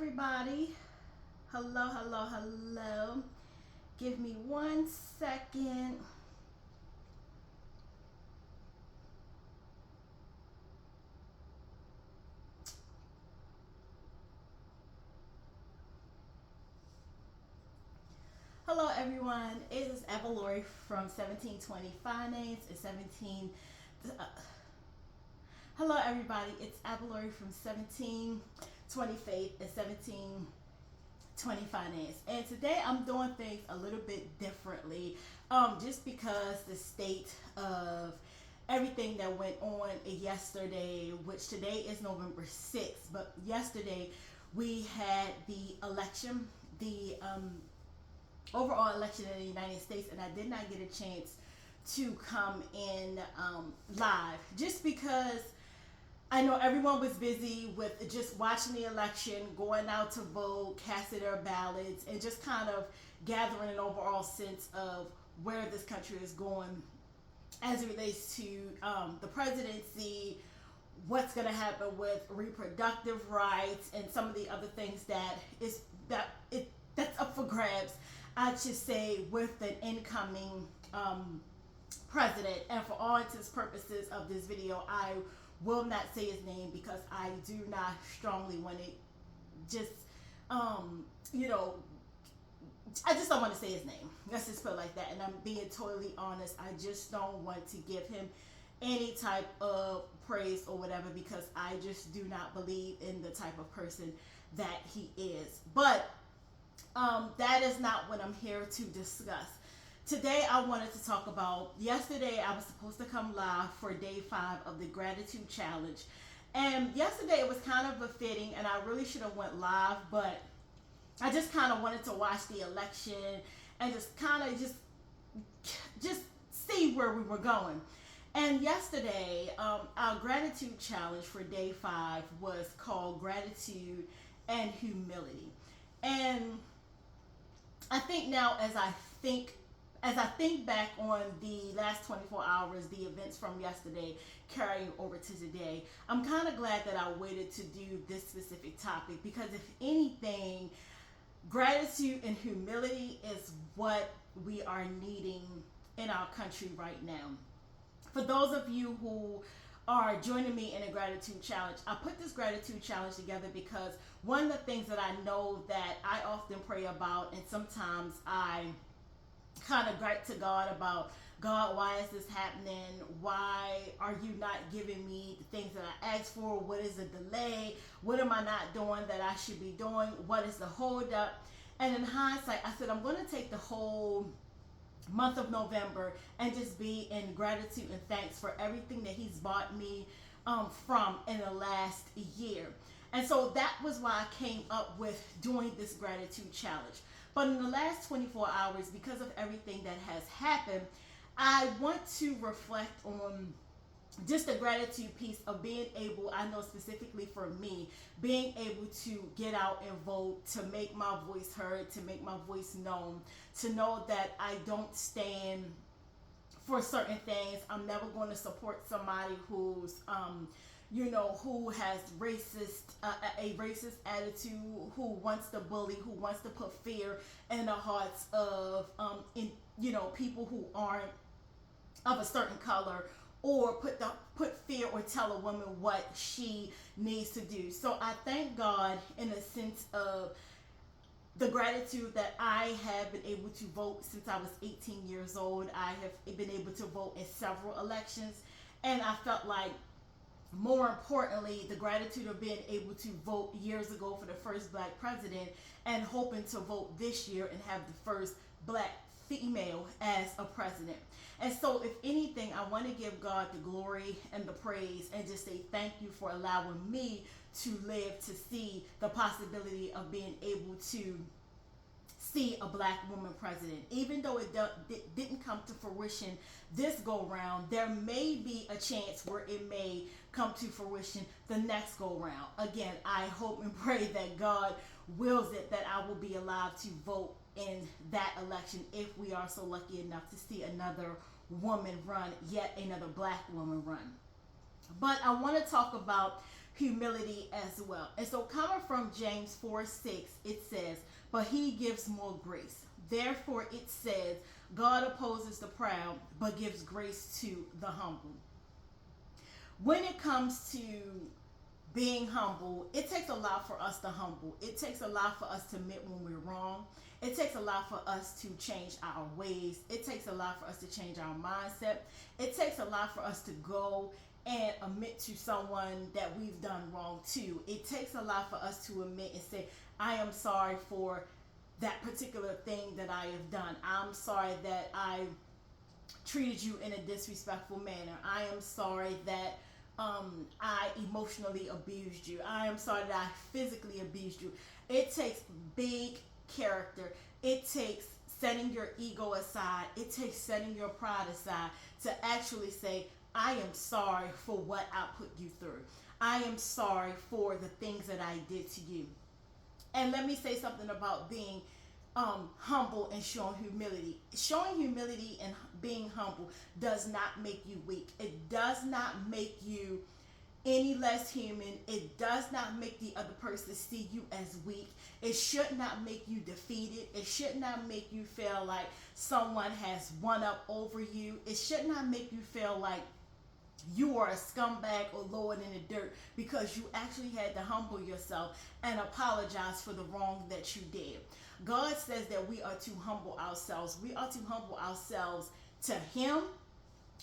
everybody. Hello, hello, hello. Give me 1 second. Hello, everyone. It is Evalori from 1720 Finance and 17. Uh, Hello, everybody. It's Avalori from 1720 Faith and 1720 Finance. And today I'm doing things a little bit differently, just because the state of everything that went on yesterday, which today is November 6th, but yesterday we had the election, the overall election in the United States, and I did not get a chance to come in live just because I know everyone was busy with just watching the election, going out to vote, casting their ballots, and just kind of gathering an overall sense of where this country is going as it relates to the presidency, what's going to happen with reproductive rights, and some of the other things that's up for grabs. I should say with an incoming president, and for all intents purposes of this video, I will not say his name because I do not strongly want to just, you know, I just don't want to say his name. Let's just put it like that. And I'm being totally honest. I just don't want to give him any type of praise or whatever because I just do not believe in the type of person that he is. But that is not what I'm here to discuss. Today I wanted to talk about, yesterday I was supposed to come live for day 5 of the gratitude challenge. And yesterday it was kind of befitting and I really should have went live, but I just kind of wanted to watch the election and just kind of just see where we were going. And yesterday, our gratitude challenge for day 5 was called Gratitude and Humility. And I think now as I think back on the last 24 hours, the events from yesterday carrying over to today, I'm kind of glad that I waited to do this specific topic because if anything, gratitude and humility is what we are needing in our country right now. For those of you who are joining me in a gratitude challenge, I put this gratitude challenge together because one of the things that I know that I often pray about, and sometimes I kind of gripe to God about, God, why is this happening? Why are you not giving me the things that I asked for? What is the delay? What am I not doing that I should be doing? What is the holdup? And in hindsight, I said, I'm going to take the whole month of November and just be in gratitude and thanks for everything that he's brought me from in the last year. And so that was why I came up with doing this gratitude challenge. But in the last 24 hours, because of everything that has happened, I want to reflect on just the gratitude piece of being able, I know specifically for me, being able to get out and vote, to make my voice heard, to make my voice known, to know that I don't stand for certain things. I'm never going to support somebody who's who has a racist attitude, who wants to bully, who wants to put fear in the hearts of people who aren't of a certain color, or put fear or tell a woman what she needs to do. So I thank God in a sense of the gratitude that I have been able to vote since I was 18 years old. I have been able to vote in several elections, and I felt like, more importantly, the gratitude of being able to vote years ago for the first black president and hoping to vote this year and have the first black female as a president. And so if anything, I want to give God the glory and the praise and just say thank you for allowing me to live to see the possibility of being able to see a black woman president. Even though it didn't come to fruition this go round, there may be a chance where it may come to fruition the next go round. Again, I hope and pray that God wills it that I will be allowed to vote in that election if we are so lucky enough to see another woman run, yet another black woman run. But I want to talk about humility as well. And so coming from James 4:6, it says, but he gives more grace. Therefore it says, God opposes the proud, but gives grace to the humble. When it comes to being humble, it takes a lot for us to humble. It takes a lot for us to admit when we're wrong. It takes a lot for us to change our ways. It takes a lot for us to change our mindset. It takes a lot for us to go and admit to someone that we've done wrong to. It takes a lot for us to admit and say, I am sorry for that particular thing that I have done. I'm sorry that I treated you in a disrespectful manner. I am sorry that I emotionally abused you. I am sorry that I physically abused you. It takes big character. It takes setting your ego aside. It takes setting your pride aside to actually say, I am sorry for what I put you through. I am sorry for the things that I did to you. And let me say something about being humble and showing humility. Showing humility and being humble does not make you weak. It does not make you any less human. It does not make the other person see you as weak. It should not make you defeated. It should not make you feel like someone has one up over you. It should not make you feel like you are a scumbag or lowered in the dirt because you actually had to humble yourself and apologize for the wrong that you did. God says that we are to humble ourselves. We are to humble ourselves to Him.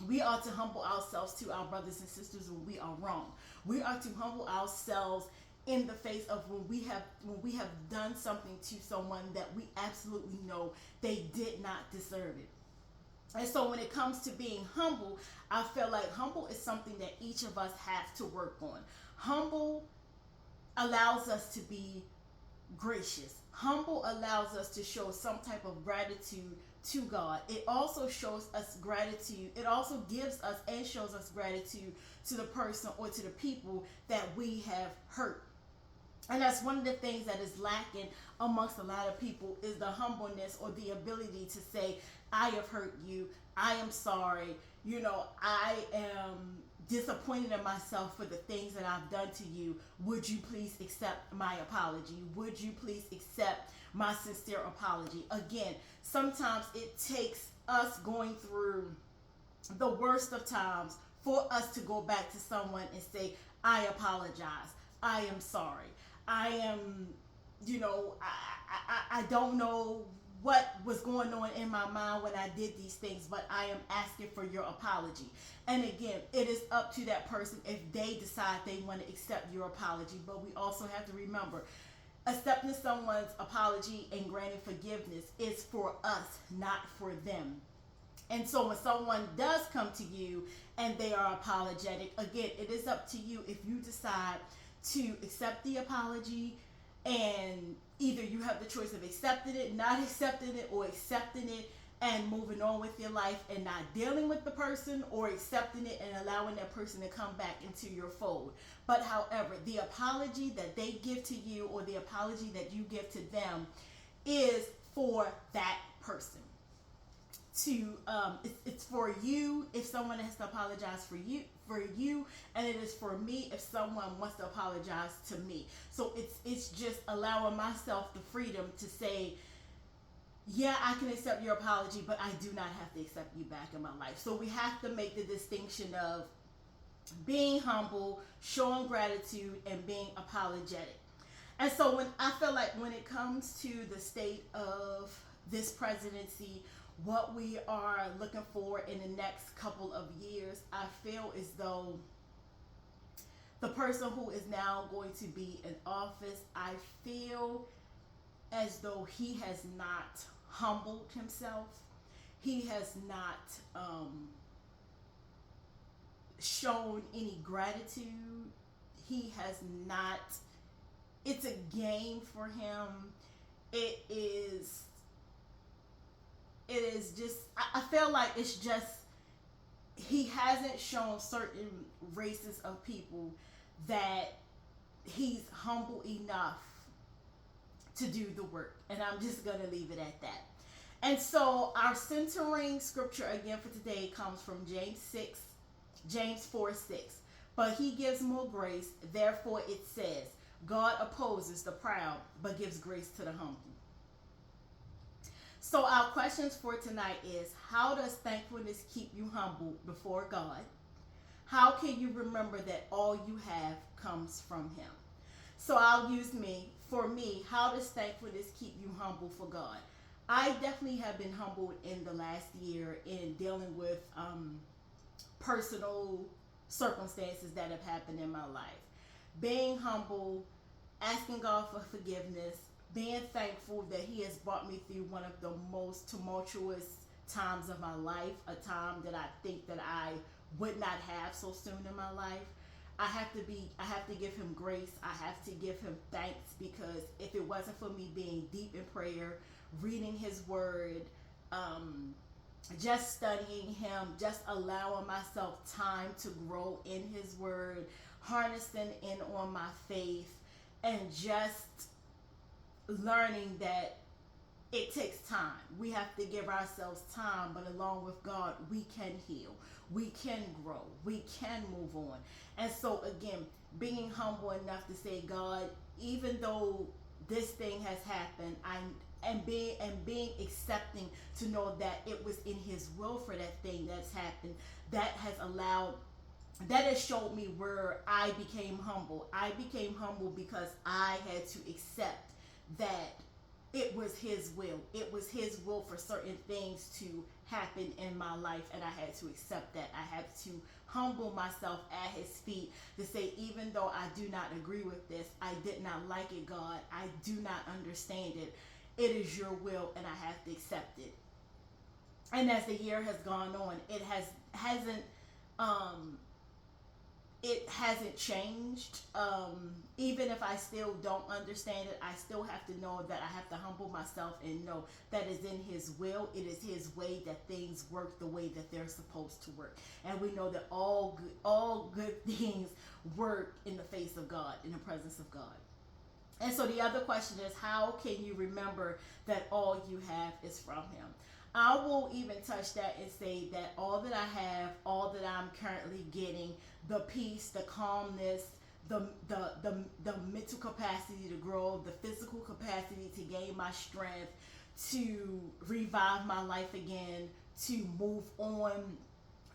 We are to humble ourselves to our brothers and sisters when we are wrong. We are to humble ourselves in the face of when we have done something to someone that we absolutely know they did not deserve it. And so when it comes to being humble, I feel like humble is something that each of us have to work on. Humble allows us to be gracious. Humble allows us to show some type of gratitude to God. It also shows us gratitude. It also gives us and shows us gratitude to the person or to the people that we have hurt. And that's one of the things that is lacking amongst a lot of people is the humbleness or the ability to say, I have hurt you. I am sorry. You know, I am disappointed in myself for the things that I've done to you. Would you please accept my apology? Would you please accept my sincere apology? Again, sometimes it takes us going through the worst of times for us to go back to someone and say, I apologize. I am sorry. I am, I don't know what was going on in my mind when I did these things, but I am asking for your apology. And again, it is up to that person if they decide they want to accept your apology. But we also have to remember, accepting someone's apology and granting forgiveness is for us, not for them. And so when someone does come to you and they are apologetic, again, it is up to you if you decide to accept the apology, and either you have the choice of accepting it, not accepting it, or accepting it and moving on with your life and not dealing with the person, or accepting it and allowing that person to come back into your fold. But however, the apology that they give to you or the apology that you give to them is for that person. It's for you if someone has to apologize for you, and it is for me if someone wants to apologize to me. So it's just allowing myself the freedom to say, yeah, I can accept your apology, but I do not have to accept you back in my life. So we have to make the distinction of being humble, showing gratitude, and being apologetic. And so I feel like when it comes to the state of this presidency, what we are looking for in the next couple of years, I feel as though the person who is now going to be in office, I feel as though he has not humbled himself. He has not shown any gratitude. He has not, it's a game for him. It is just, I feel like it's just, he hasn't shown certain races of people that he's humble enough to do the work. And I'm just going to leave it at that. And so our centering scripture again for today comes from James 4:6. but he gives more grace. Therefore it says, God opposes the proud, but gives grace to the humble. So our questions for tonight is, how does thankfulness keep you humble before God? How can you remember that all you have comes from him? So I'll use me. For me, how does thankfulness keep you humble for God? I definitely have been humbled in the last year in dealing with personal circumstances that have happened in my life. Being humble, asking God for forgiveness, being thankful that he has brought me through one of the most tumultuous times of my life, a time that I think that I would not have so soon in my life. I have to give him grace. I have to give him thanks, because if it wasn't for me being deep in prayer, reading his word, just studying him, just allowing myself time to grow in his word, harnessing in on my faith, and just learning that it takes time. We have to give ourselves time, but along with God, we can heal, we can grow, we can move on. And so again, being humble enough to say, God, even though this thing has happened, being accepting to know that it was in his will for that thing that's happened, that has showed me where I became humble. I became humble because I had to accept that it was his will. It was his will for certain things to happen in my life, and I had to accept that. I had to humble myself at his feet to say, even though I do not agree with this, I did not like it, God, I do not understand it, it is your will, and I have to accept it. And as the year has gone on, it hasn't changed. Even if I still don't understand it, I still have to know that I have to humble myself and know that it's in his will. It is his way that things work the way that they're supposed to work. And we know that all good things work in the face of God, in the presence of God. And so the other question is, how can you remember that all you have is from him? I will even touch that and say that all that I have, all that I'm currently getting, the peace, the calmness, the mental capacity to grow, the physical capacity to gain my strength, to revive my life again, to move on,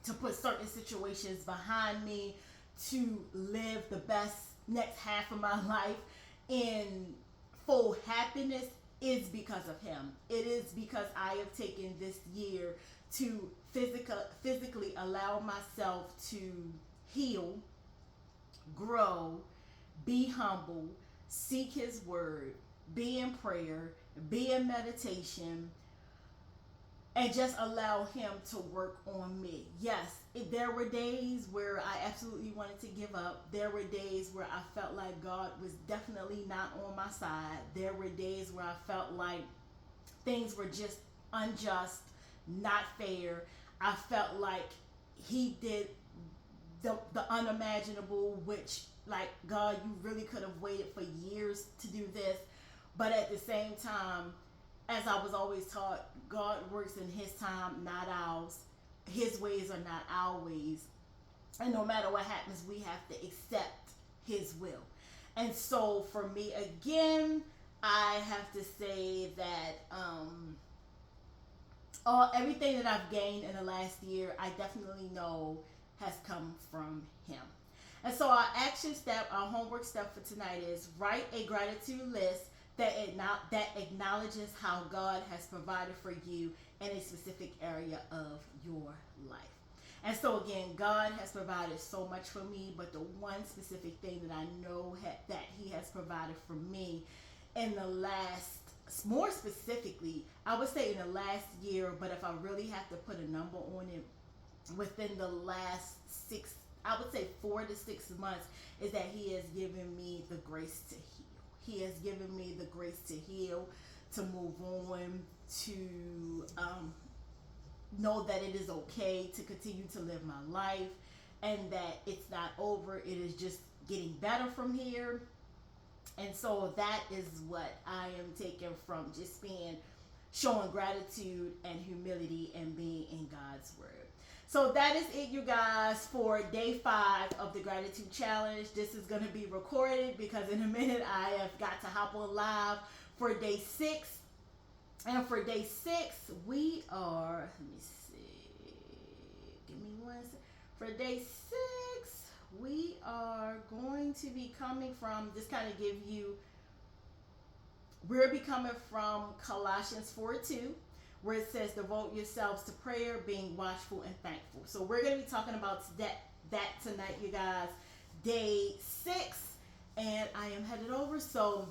to put certain situations behind me, to live the best next half of my life in full happiness, is because of him. It is because I have taken this year to physically allow myself to heal, grow, be humble, seek his word, be in prayer, be in meditation, and just allow him to work on me. Yes, there were days where I absolutely wanted to give up. There were days where I felt like God was definitely not on my side. There were days where I felt like things were just unjust, not fair. I felt like he did the unimaginable, which, like, God, you really could have waited for years to do this. But at the same time, as I was always taught, God works in his time, not ours. His ways are not our ways. And no matter what happens, we have to accept his will. And so for me, again, I have to say that everything that I've gained in the last year, I definitely know has come from him. And so our action step, our homework step for tonight is write a gratitude list that acknowledges how God has provided for you in a specific area of your life. And so again, God has provided so much for me, but the one specific thing that I know that he has provided for me in the last, more specifically, I would say in the last year, but if I really have to put a number on it, within the last 4 to 6 months, is that he has given me the grace to heal. He has given me the grace to heal, to move on, to know that it is okay to continue to live my life, and that it's not over. It is just getting better from here. And so that is what I am taking from just showing gratitude and humility and being in God's word. So that is it, you guys, for day 5 of the gratitude challenge. This is going to be recorded because in a minute I have got to hop on live for day 6. And for day 6, we are, let me see, give me one second. For day 6, we are going to be coming from, just kind of give you, we'll be coming from Colossians 4:2, where it says, devote yourselves to prayer, being watchful and thankful. So we're going to be talking about that tonight, you guys, day 6, and I am headed over. So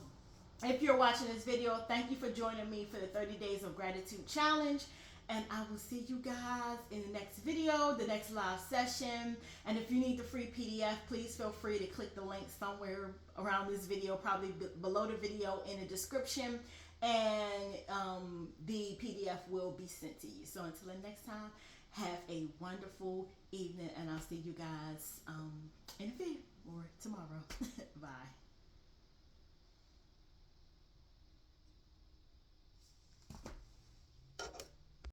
if you're watching this video, thank you for joining me for the 30 Days of Gratitude Challenge. And I will see you guys in the next video, the next live session. And if you need the free PDF, please feel free to click the link somewhere around this video, probably below the video in the description. And the PDF will be sent to you. So until the next time, have a wonderful evening. And I'll see you guys in a few.